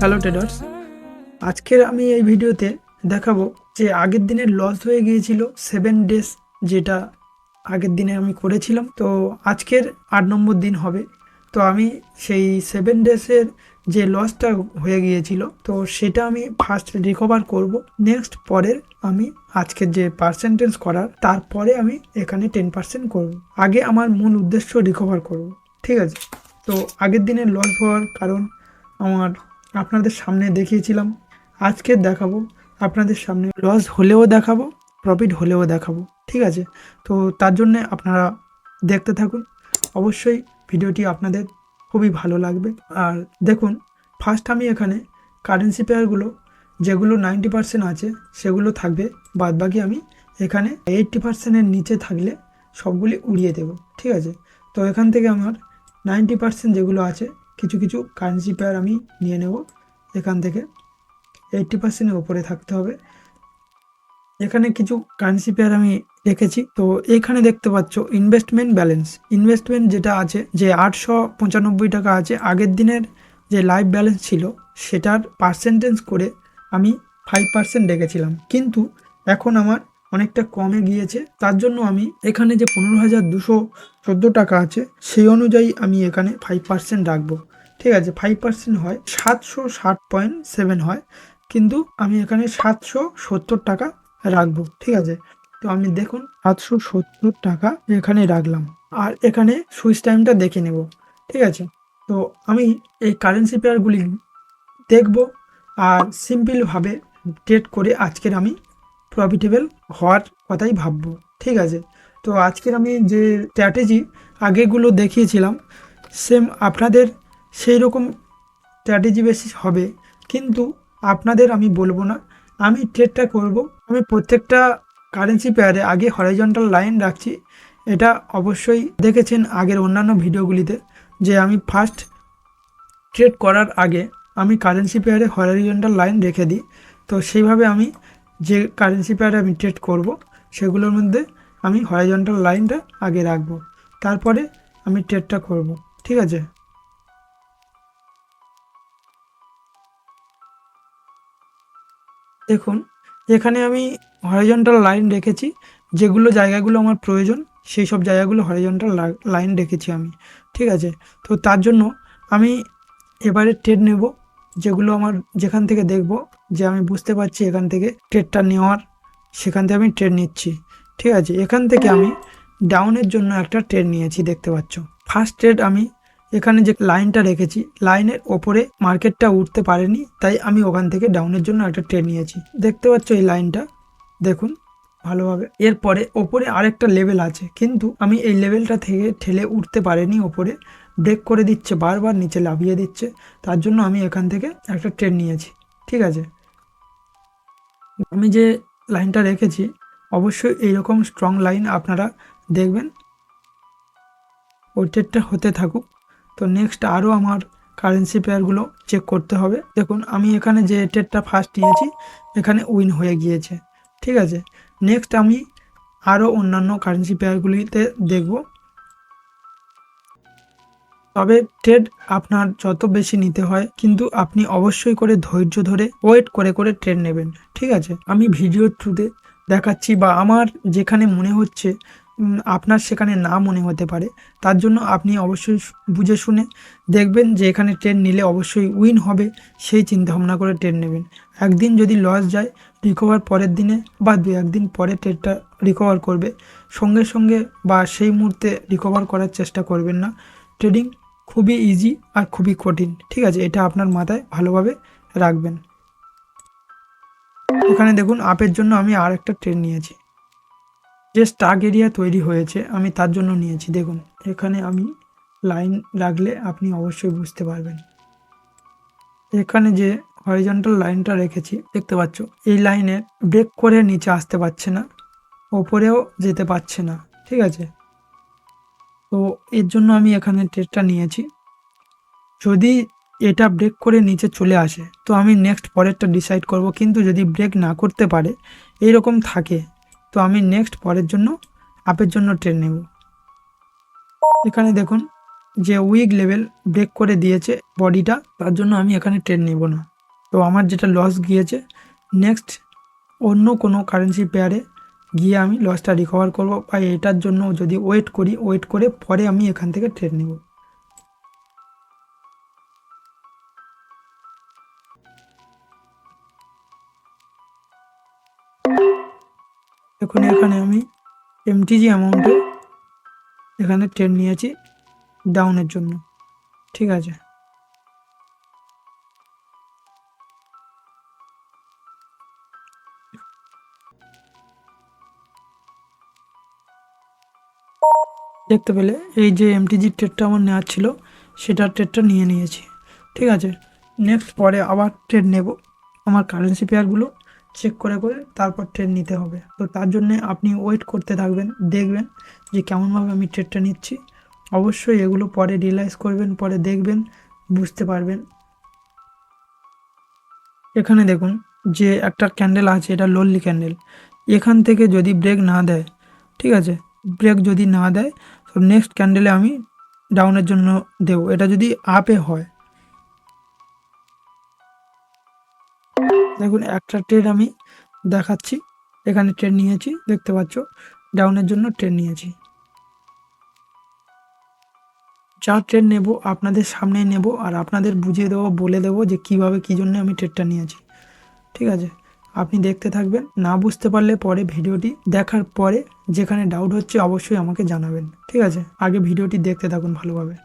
Hello traders, আজকের আমি এই ভিডিওতে দেখাবো যে আগের দিনের লস হয়ে গিয়েছিল 7 ডেজ, যেটা আগের দিনে আমি করেছিলাম। তো আজকের 8 নম্বর দিন হবে। তো আমি সেই 7 ডেজের যে লসটা হয়ে গিয়েছিল, তো সেটা আমি ফার্স্ট রিকভার করব। নেক্সট পরের আমি আজকের যে পার্সেন্টেজ করার, তারপরে আমি এখানে 10% করব। আগে আমার মূল উদ্দেশ্য রিকভার করব, ঠিক আছে? তো আগের দিনের লস হওয়ার কারণ আমার আপনাদের সামনে দেখিয়েছিলাম, আজকে দেখাবো। আপনাদের সামনে লস হলেও দেখাবো, প্রফিট হলেও দেখাবো, ঠিক আছে? তো তার জন্য আপনারা দেখতে থাকুন। অবশ্যই ভিডিওটি আপনাদের খুবই ভালো লাগবে। আর দেখুন, ফার্স্ট আমি এখানে কারেন্সি পেয়ারগুলো যেগুলো 90% আছে সেগুলো থাকবে, বাদবাকি আমি এখানে 80%-এর নিচে থাকলে সবগুলি উড়িয়ে দেব, ঠিক আছে? তো এখান থেকে আমার 90% যেগুলো আছে, কিছু কিছু কারেন্সি পেয়ার আমি নিয়ে নেব। এখান থেকে 80%-এর উপরে থাকতে হবে। এখানে কিছু কারেন্সি পেয়ার আমি রেখেছি। তো এখানে দেখতে পাচ্ছ ইনভেস্টমেন্ট যেটা আছে, যে 895 টাকা আছে, আগের দিনের যে লাইভ ব্যালেন্স ছিল সেটার পার্সেন্টেজ করে আমি 5% রেখেছিলাম, কিন্তু এখন আমার অনেকটা কমে গিয়েছে। তার জন্য আমি এখানে যে 15,214 টাকা আছে সেই অনুযায়ী আমি এখানে 5% রাখবো, ঠিক আছে? 5% হয় 760.7 হয়, কিন্তু আমি এখানে 770 টাকা রাখবো, ঠিক আছে? তো আমি দেখুন 770 টাকা এখানে রাখলাম। আর এখানে সুইচ টাইমটা দেখে নেব, ঠিক আছে? তো আমি এই কারেন্সি পেয়ারগুলি দেখব আর সিম্পলভাবে ট্রেড করে আজকের আমি প্রফিটেবল হওয়ার কথাই ভাববো, ঠিক আছে? তো আজকের আমি যে স্ট্র্যাটেজি আগেগুলো দেখিয়েছিলাম, সেম আপনাদের সেই রকম স্ট্র্যাটেজি বেসিস হবে, কিন্তু আপনাদের আমি বলবো না, আমি ট্রেডটা করব। আমি প্রত্যেকটা কারেন্সি পেয়ারে আগে হরাইজন্টাল লাইন রাখছি। এটা অবশ্যই দেখেছেন আগের অন্যান্য ভিডিওগুলিতে, যে আমি ফার্স্ট ট্রেড করার আগে আমি কারেন্সি পেয়ারে হরাইজন্টাল লাইন রেখে দিই। তো সেইভাবে আমি যে কারেন্সি পেয়ারে আমি ট্রেড করব সেগুলোর মধ্যে আমি হরাইজন্টাল লাইনটা আগে রাখবো, তারপরে আমি ট্রেডটা করব, ঠিক আছে? দেখুন, এখানে আমি হরাইজন্টাল লাইন রেখেছি, যেগুলো জায়গাগুলো আমার প্রয়োজন সেই সব জায়গাগুলো হরাইজন্টাল লাইন রেখেছি আমি, ঠিক আছে? তো তার জন্য আমি এবারে ট্রেড নেব, যেগুলো আমার যেখান থেকে দেখব যে আমি বুঝতে পারছি এখান থেকে ট্রেডটা নেওয়ার, সেখান থেকে আমি ট্রেড নিচ্ছি, ঠিক আছে? এখান থেকে আমি ডাউনের জন্য একটা ট্রেড নিয়েছি, দেখতে পাচ্ছ। ফার্স্ট ট্রেড আমি এখানে যে লাইনটা রেখেছি, লাইনের ওপরে মার্কেটটা উঠতে পারেনি, তাই আমি ওখান থেকে ডাউনের জন্য একটা ট্রেড নিয়েছি, দেখতে পাচ্ছ এই লাইনটা, দেখুন ভালোভাবে। এরপরে ওপরে আরেকটা লেভেল আছে, কিন্তু আমি এই লেভেলটা থেকে ঠেলে উঠতে পারিনি, ওপরে ব্রেক করে দিচ্ছে, বারবার নিচে লাভিয়ে দিচ্ছে, তার জন্য আমি এখান থেকে একটা ট্রেড নিয়েছি, ঠিক আছে? আমি যে লাইনটা রেখেছি অবশ্যই এইরকম স্ট্রং লাইন আপনারা দেখবেন, ওই ট্রেডটা হতে থাকুক। তো নেক্সট আরও আমার কারেন্সি পেয়ারগুলো চেক করতে হবে। দেখুন, আমি এখানে যে ট্রেডটা ফার্স্ট নিয়েছি এখানে উইন হয়ে গিয়েছে, ঠিক আছে? নেক্সট আমি আরও অন্যান্য কারেন্সি পেয়ারগুলিতে দেখব। তবে ট্রেড আপনার যত বেশি নিতে হয়, কিন্তু আপনি অবশ্যই করে ধৈর্য ধরে ওয়েট করে করে ট্রেড নেবেন, ঠিক আছে? আমি ভিডিওর থ্রুতে দেখাচ্ছি, বা আমার যেখানে মনে হচ্ছে আপনার সেখানে না মনে হতে পারে, তার জন্য আপনি অবশ্যই বুঝে শুনে দেখবেন যে এখানে ট্রেড নিলে অবশ্যই উইন হবে, সেই চিন্তাভাবনা করে ট্রেড নেবেন। একদিন যদি লস যায়, রিকভার পরের দিনে বা 2-1 দিন পরে ট্রেডটা রিকভার করবে, সঙ্গে সঙ্গে বা সেই মুহূর্তে রিকভার করার চেষ্টা করবেন না। ট্রেডিং খুবই ইজি আর খুবই কঠিন, ঠিক আছে? এটা আপনার মাথায় ভালোভাবে রাখবেন। এখানে দেখুন, আপের জন্য আমি আর একটা ট্রেড নিয়েছি, যে স্টাক এরিয়া তৈরি হয়েছে আমি তার জন্য নিয়েছি। দেখুন, এখানে আমি লাইন রাখলে আপনি অবশ্যই বুঝতে পারবেন। এখানে যে হরিজন্টাল লাইনটা রেখেছি দেখতে পাচ্ছ, এই লাইনে ব্রেক করে নিচে আসতে পারছে না, ওপরেও যেতে পারছে না, ঠিক আছে? তো এর জন্য আমি এখানে ট্রেডটা নিয়েছি। যদি এটা ব্রেক করে নিচে চলে আসে তো আমি নেক্সট পরেরটা ডিসাইড করব, কিন্তু যদি ব্রেক না করতে পারে, এইরকম থাকে, তো আমি নেক্সট পরের জন্য আপের জন্য ট্রেড নেব। এখানে দেখুন, যে উইক লেভেল ব্রেক করে দিয়েছে বডিটা, তার জন্য আমি এখানে ট্রেড নেব না। তো আমার যেটা লস গিয়েছে, নেক্সট অন্য কোনো কারেন্সি পেয়ারে গিয়ে আমি লসটা রিকভার করব, বা এটার জন্য যদি ওয়েট করে পরে আমি এখান থেকে ট্রেড নেব। এখন এখানে আমি এমটিজি অ্যামাউন্টে এখানে ট্রেড নিয়েছি ডাউনের জন্য, ঠিক আছে। দেখতে পেলে এই যে এমটিজির ট্রেডটা আমার নেওয়ার ছিল, সেটার ট্রেডটা নিয়ে নিয়েছি, ঠিক আছে। নেক্সট পরে আবার ট্রেড নেব, আমার কারেন্সি পেয়ারগুলো চেক করে তারপর ট্রেড নিতে হবে। তো তার জন্যে আপনি ওয়েট করতে থাকবেন, দেখবেন যে কেমনভাবে আমি ট্রেডটা নিচ্ছি। অবশ্যই এগুলো পরে রিয়েলাইজ করবেন, পরে দেখবেন, বুঝতে পারবেন। এখানে দেখুন যে একটা ক্যান্ডেল আছে, এটা লোনলি ক্যান্ডেল। এখান থেকে যদি ব্রেক না দেয়, ঠিক আছে, ব্রেক যদি না দেয় তো নেক্সট ক্যান্ডেলে আমি ডাউনের জন্য দেব। এটা যদি আপে হয়, দেখুন একটা ট্রেড আমি দেখাচ্ছি, এখানে ট্রেড নিয়েছি, দেখতে পাচ্ছ ডাউনের জন্য ট্রেড নিয়েছি। যা ট্রেড নেব আপনাদের সামনেই নেব, আর আপনাদের বুঝিয়ে দেবো, বলে দেবো যে কিভাবে কী জন্য আমি ট্রেডটা নিয়েছি, ঠিক আছে। আপনি দেখতে থাকবেন, না বুঝতে পারলে পরে ভিডিওটি দেখার পরে যেখানে ডাউট হচ্ছে অবশ্যই আমাকে জানাবেন, ঠিক আছে। আগে ভিডিওটি দেখতে থাকুন ভালোভাবে।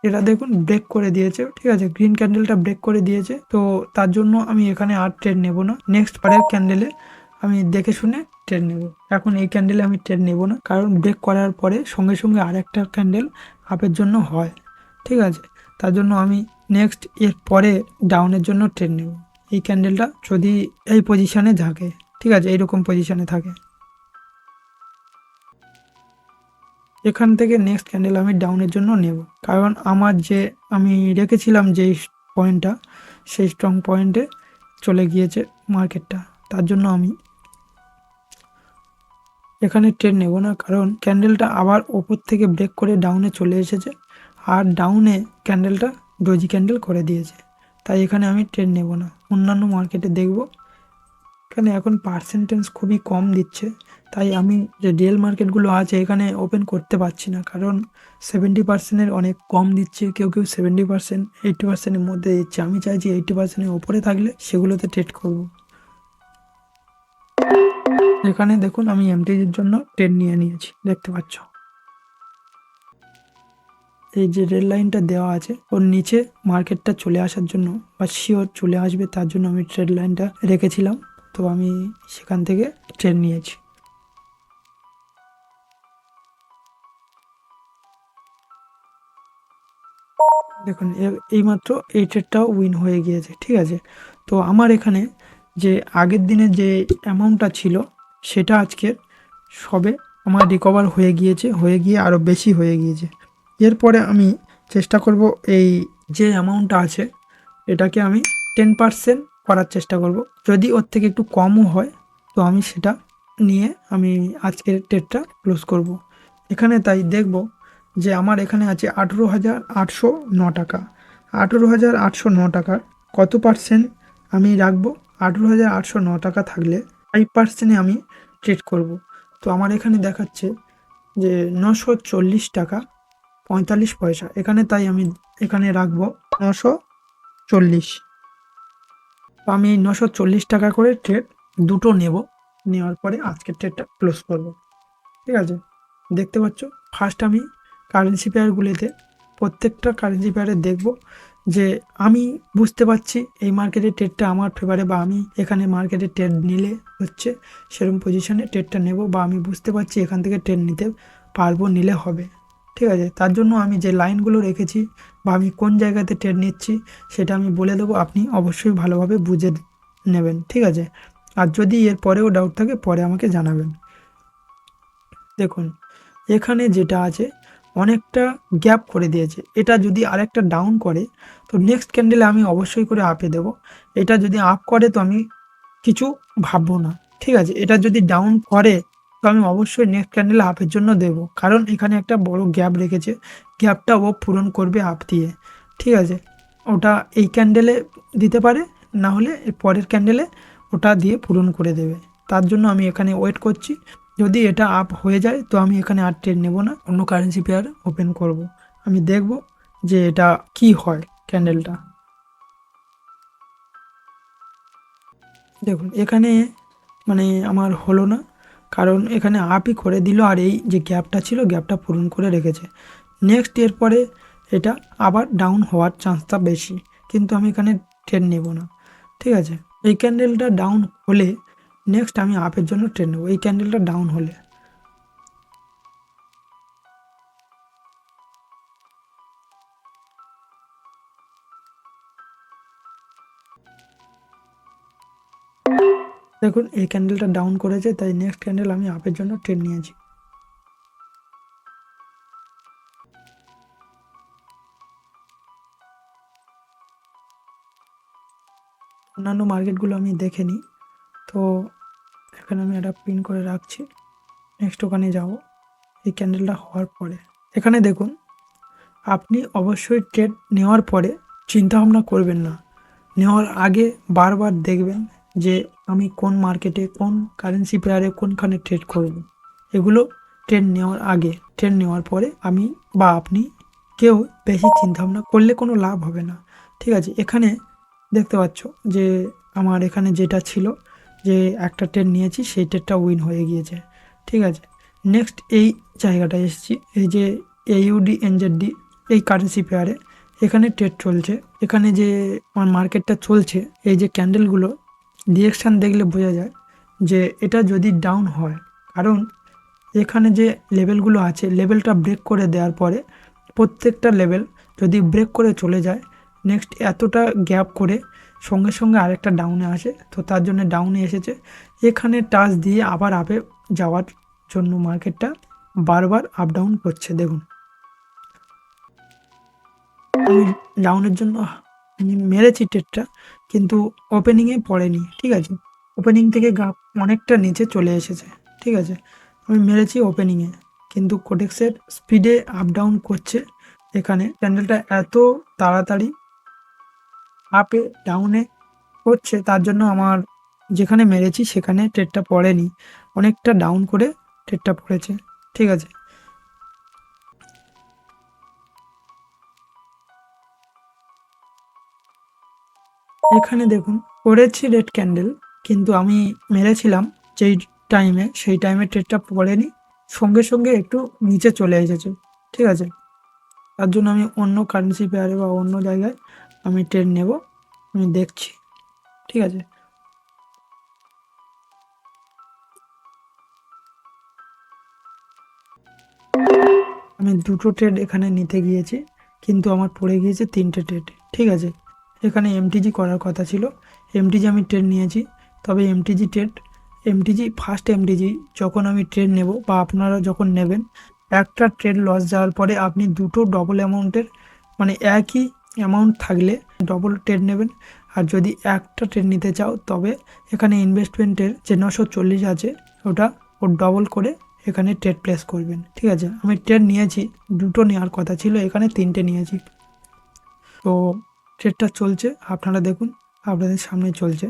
এটা দেখুন ব্রেক করে দিয়েছে, ঠিক আছে, গ্রিন ক্যান্ডেলটা ব্রেক করে দিয়েছে। তো তার জন্য আমি এখানে আর ট্রেড নেব না, নেক্সট পরের ক্যান্ডেলে আমি দেখে শুনে ট্রেড নেব। এখন এই ক্যান্ডেলে আমি ট্রেড নেব না, কারণ ব্রেক করার পরে সঙ্গে সঙ্গে আরেকটা ক্যান্ডেল আপের জন্য হয়, ঠিক আছে। তার জন্য আমি নেক্সট এর পরে ডাউনের জন্য ট্রেড নেব। এই ক্যান্ডেলটা যদি এই পজিশানে থাকে, ঠিক আছে, এইরকম পজিশানে থাকে, এখান থেকে নেক্সট ক্যান্ডেল আমি ডাউনের জন্য নেব। কারণ আমার যে আমি রেখেছিলাম যেই পয়েন্টটা, সেই স্ট্রং পয়েন্টে চলে গিয়েছে মার্কেটটা, তার জন্য আমি এখানে ট্রেড নেব না। কারণ ক্যান্ডেলটা আবার ওপর থেকে ব্রেক করে ডাউনে চলে এসেছে, আর ডাউনে ক্যান্ডেলটা ডোজি ক্যান্ডেল করে দিয়েছে, তাই এখানে আমি ট্রেড নেব না। অন্যান্য মার্কেটে দেখব, এখানে এখন পার্সেন্টেজ খুবই কম দিচ্ছে, তাই আমি যে রিয়েল মার্কেটগুলো আছে এখানে ওপেন করতে পারছি না, কারণ 70%-এর অনেক কম দিচ্ছে, কেউ 70%, 80%-এর মধ্যে দিচ্ছে। আমি চাইছি 80%-এর ওপরে থাকলে সেগুলোতে ট্রেড করব। এখানে দেখুন আমি এমটিজির জন্য ট্রেড নিয়ে নিয়েছি, দেখতে পাচ্ছ। এই যে রেড লাইনটা দেওয়া আছে, ওর নিচে মার্কেটটা চলে আসার জন্য, বা শিওর চলে আসবে, তার জন্য আমি ট্রেড লাইনটা রেখেছিলাম। তো আমি সেখান থেকে ট্রেড নিয়েছি। দেখুন এইমাত্র এই ট্রেডটাও উইন হয়ে গিয়েছে, ঠিক আছে। তো আমার এখানে যে আগের দিনে যে অ্যামাউন্টটা ছিল, সেটা আজকের সবে আমার রিকভার হয়ে গিয়েছে, হয়ে গিয়ে আরও বেশি হয়ে গিয়েছে। এরপরে আমি চেষ্টা করব এই যে অ্যামাউন্টটা আছে এটাকে আমি 10% করার চেষ্টা করব। যদি ওর থেকে একটু কমও হয় তো আমি সেটা নিয়ে আমি আজকের ট্রেডটা ক্লোজ করব। এখানে তাই দেখব যে আমার এখানে আছে 18,809 টাকা। 18,809 টাকার কত পার্সেন্ট আমি রাখবো? 18,809 টাকা থাকলে 5%-এ আমি ট্রেড করব। তো আমার এখানে দেখাচ্ছে যে 940 টাকা 45 পয়সা, এখানে তাই আমি এখানে রাখবো 940। তো আমি 940 টাকা করে ট্রেড দুটো নেব, নেওয়ার পরে আজকের ট্রেডটা ক্লোজ করব, ঠিক আছে। দেখতে পাচ্ছ ফার্স্ট আমি কারেন্সি পেয়ারগুলিতে প্রত্যেকটা কারেন্সি পেয়ারে দেখব যে আমি বুঝতে পারছি এই মার্কেটের ট্রেডটা আমার ফেভারে, বা আমি এখানে মার্কেটে ট্রেড নিলে হচ্ছে সেরকম পজিশনে ট্রেডটা নেব, বা আমি বুঝতে পারছি এখান থেকে ট্রেড নিতে পারবো, নিলে হবে, ঠিক আছে। তার জন্য আমি যে লাইনগুলো রেখেছি বা আমি কোন জায়গাতে ট্রেড নিচ্ছি সেটা আমি বলে দেবো, আপনি অবশ্যই ভালোভাবে বুঝে নেবেন, ঠিক আছে। আর যদি এর পরেও ডাউট থাকে পরে আমাকে জানাবেন। দেখুন এখানে যেটা আছে অনেকটা গ্যাপ করে দিয়েছে, এটা যদি আরেকটা ডাউন করে তো নেক্সট ক্যান্ডেলে আমি অবশ্যই করে আপে দেব। এটা যদি আপ করে তো আমি কিছু ভাববো না, ঠিক আছে। এটা যদি ডাউন করে তো আমি অবশ্যই নেক্সট ক্যান্ডেল হাফের জন্য দেব, কারণ এখানে একটা বড় গ্যাপ রেখেছে, গ্যাপটা ও পূরণ করবে হাফ দিয়ে। ঠিক আছে, ওটা এই ক্যান্ডেলে দিতে পারে, না হলে এর পরের ক্যান্ডেলে ওটা দিয়ে পূরণ করে দেবে। তার জন্য আমি এখানে ওয়েট করছি। যদি এটা আপ হয়ে যায় তো আমি এখানে আর ট্রেড নেব না, অন্য কারেন্সি পেয়ার ওপেন করব। আমি দেখব যে এটা কি হয় ক্যান্ডেলটা। দেখুন এখানে মানে আমার হলো না, কারণ এখানে আপই করে দিল আর এই যে গ্যাপটা ছিল গ্যাপটা পূরণ করে রেখেছে। নেক্সট এরপরে এটা আবার ডাউন হওয়ার চান্সটা বেশি, কিন্তু আমি এখানে ট্রেড নেব না। ঠিক আছে, এই ক্যান্ডেলটা ডাউন হলে নেক্সট আমি আপের জন্য ট্রেড নেব, এই ক্যান্ডেলটা ডাউন হলে। দেখুন এই ক্যান্ডেলটা ডাউন করেছে, তাই নেক্সট ক্যান্ডেল আমি আপের জন্য ট্রেড নিয়েছি। অন্যান্য মার্কেটগুলো আমি দেখে নিই। তো এখানে আমি একটা পিন করে রাখছি, নেক্সট ওখানে যাব এই ক্যান্ডেলটা হওয়ার পরে। এখানে দেখুন আপনি অবশ্যই ট্রেড নেওয়ার পরে চিন্তা ভাবনা করবেন না, নেওয়ার আগে বারবার দেখবেন যে আমি কোন মার্কেটে কোন কারেন্সি পেয়ারে কোনখানে ট্রেড করব। এগুলো ট্রেড নেওয়ার আগে, ট্রেড নেওয়ার পরে আমি বা আপনি কেউ বেশি চিন্তা ভাবনা করলে কোনো লাভ হবে না। ঠিক আছে, এখানে দেখতে পাচ্ছ যে আমার এখানে যেটা ছিল যে একটা ট্রেড নিয়েছি সেই ট্রেডটা উইন হয়ে গিয়েছে। ঠিক আছে, নেক্সট এই জায়গাটায় এসেছি, এই যে AUD NZD এই কারেন্সি পেয়ারে এখানে ট্রেড চলছে। এখানে যে আমার মার্কেটটা চলছে, এই যে ক্যান্ডেলগুলো ডিরেকশান দেখলে বোঝা যায় যে এটা যদি ডাউন হয়, কারণ এখানে যে লেভেলগুলো আছে লেভেলটা ব্রেক করে দেওয়ার পরে প্রত্যেকটা লেভেল যদি ব্রেক করে চলে যায়, নেক্সট এতটা গ্যাপ করে সঙ্গে সঙ্গে আরেকটা ডাউনে আসে, তো তার জন্য ডাউনে এসেছে। এখানে টাচ দিয়ে আবার আপে যাওয়ার জন্য মার্কেটটা বারবার আপ ডাউন করছে। দেখুন আমি ডাউনের জন্য মেরেছি ট্রেডটা, কিন্তু ওপেনিংয়ে পড়েনি। ঠিক আছে, ওপেনিং থেকে গাপ অনেকটা নিচে চলে এসেছে। ঠিক আছে, আমি মেরেছি ওপেনিংয়ে, কিন্তু কোটেক্সের স্পিডে আপ ডাউন করছে। এখানে ক্যান্ডেলটা এত তাড়াতাড়ি আপে ডাউনে করছে, তার জন্য আমার যেখানে মেরেছি সেখানে ট্রেডটা পড়েনি, অনেকটা ডাউন করে ট্রেডটা পড়েছে। ঠিক আছে, এখানে দেখুন করেছি রেড ক্যান্ডেল, কিন্তু আমি মেরেছিলাম যেই টাইমে সেই টাইমে ট্রেডটা পড়েনি, সঙ্গে সঙ্গে একটু নিচে চলে এসেছে। ঠিক আছে, তার জন্য আমি অন্য কারেন্সি পেয়ারে বা অন্য জায়গায় আমি ট্রেড নেব, আমি দেখছি। ঠিক আছে, আমি দুটো ট্রেড এখানে নিতে গিয়েছি, কিন্তু আমার পড়ে গিয়েছে তিনটে ট্রেড। ঠিক আছে, এখানে এমটিজি করার কথা ছিল, এমটিজি আমি ট্রেড নিয়েছি। তবে এমটিজি ফার্স্ট এমটিজি যখন আমি ট্রেড নেব বা আপনারা যখন নেবেন, একটা ট্রেড লস যাওয়ার পরে আপনি দুটো ডবল অ্যামাউন্টের মানে একই অ্যামাউন্ট থাকলে ডবল ট্রেড নেবেন। আর যদি একটা ট্রেড নিতে চাও তবে এখানে ইনভেস্টমেন্টের যে 940 আছে ওটা ডবল করে এখানে ট্রেড প্লেস করবেন। ঠিক আছে, আমি ট্রেড নিয়েছি, দুটো নেওয়ার কথা ছিল, এখানে তিনটে নিয়েছি। তো ট্রেডটা চলছে, আপনারা দেখুন আপনাদের সামনে চলছে।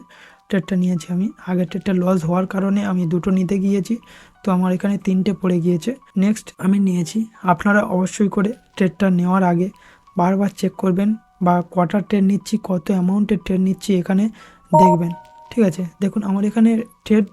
ট্রেডটা নিয়েছি আমি, আগের ট্রেডটা লস হওয়ার কারণে আমি দুটো নিতে গিয়েছি, তো আমার এখানে তিনটে পড়ে গিয়েছে। নেক্সট আমি নিয়েছি। আপনারা অবশ্যই করে ট্রেডটা নেওয়ার আগে বারবার চেক করবেন, বা কটা ট্রেড নিচ্ছি, কত অ্যামাউন্টের ট্রেড নিচ্ছি এখানে দেখবেন। ঠিক আছে, দেখুন আমার এখানে ট্রেড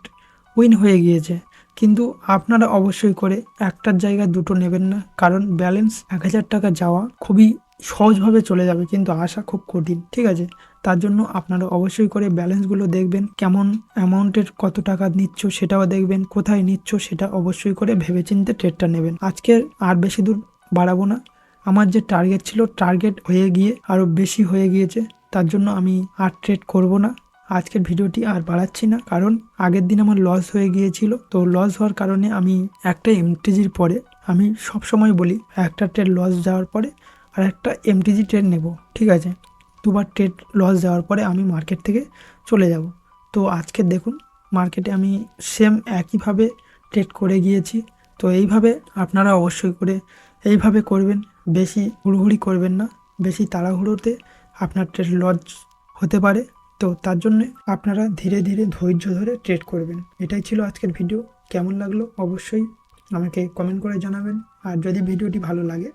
উইন হয়ে গিয়েছে, কিন্তু আপনারা অবশ্যই করে একটার জায়গায় দুটো নেবেন না, কারণ ব্যালেন্স 1000 টাকা যাওয়া খুবই সহজভাবে চলে যাবে, কিন্তু আসা খুব কঠিন। ঠিক আছে, তার জন্য আপনারা অবশ্যই করে ব্যালেন্সগুলো দেখবেন, কেমন অ্যামাউন্টের কত টাকা নিচ্ছ সেটাও দেখবেন, কোথায় নিচ্ছ সেটা অবশ্যই করে ভেবেচিন্তে ট্রেডটা নেবেন। আজকের আর বেশি দূর বাড়াবো না, আমার যে টার্গেট ছিল টার্গেট হয়ে গিয়ে আরও বেশি হয়ে গিয়েছে, তার জন্য আমি আর ট্রেড করব না। আজকের ভিডিওটি আর বাড়াচ্ছি না, কারণ আগের দিন আমার লস হয়ে গিয়েছিল, তো লস হওয়ার কারণে আমি একটা এমটিজির পরে আমি সব সময় বলি একটা ট্রেড লস যাওয়ার পরে আর একটা এমটিজি ট্রেড নেব। ঠিক আছে, দুবার ট্রেড লস যাওয়ার পরে আমি মার্কেট থেকে চলে যাব। তো আজকে দেখুন মার্কেটে আমি সেম একইভাবে ট্রেড করে গিয়েছি। তো এইভাবে আপনারা অবশ্যই এইভাবে করবেন, বেশি হুড়োহুড়ি করবেন না, বেশি তাড়াহুড়োতে আপনার ট্রেড লস হতে পারে। তো তার জন্য আপনারা ধীরে ধীরে ধৈর্য ধরে ট্রেড করবেন। এটাই ছিল আজকের ভিডিও। কেমন লাগলো অবশ্যই আমাকে কমেন্ট করে জানাবেন, আর যদি ভিডিওটি ভালো লাগে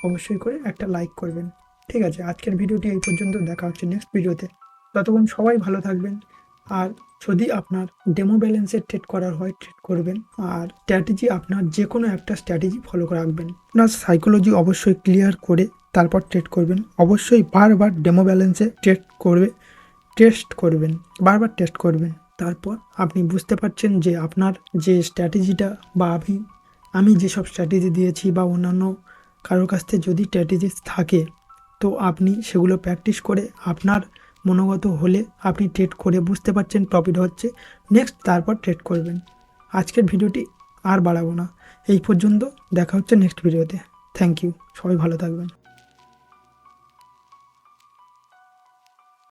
অবশ্যই করে একটা লাইক করবেন। ঠিক আছে, আজকের ভিডিওটি এই পর্যন্ত, দেখা হচ্ছে নেক্সট ভিডিওতে। ততক্ষণ সবাই ভালো থাকবেন। আর যদি আপনার ডেমো ব্যালেন্সে ট্রেড করার হয় ট্রেড করবেন, আর স্ট্র্যাটেজি আপনার যে কোনো একটা স্ট্র্যাটেজি ফলো করে রাখবেন। আপনার সাইকোলজি অবশ্যই ক্লিয়ার করে তারপর ট্রেড করবেন। অবশ্যই বারবার ডেমো ব্যালেন্সে টেস্ট করবেন, বারবার টেস্ট করবেন। তারপর আপনি বুঝতে পারছেন যে আপনার যে স্ট্র্যাটেজিটা বা আমি যেসব স্ট্র্যাটেজি দিয়েছি বা অন্যান্য কারোর কাছ থেকে যদি স্ট্র্যাটেজিস থাকে, তো আপনি সেগুলো প্র্যাকটিস করে আপনার মনোগত হলে আপনি ট্রেড করে বুঝতে পারছেন প্রফিট হচ্ছে, নেক্সট তারপর ট্রেড করবেন। আজকের ভিডিওটি আর বাড়াবো না, এই পর্যন্ত, দেখা হচ্ছে নেক্সট ভিডিওতে। থ্যাংক ইউ, সবাই ভালো থাকবেন।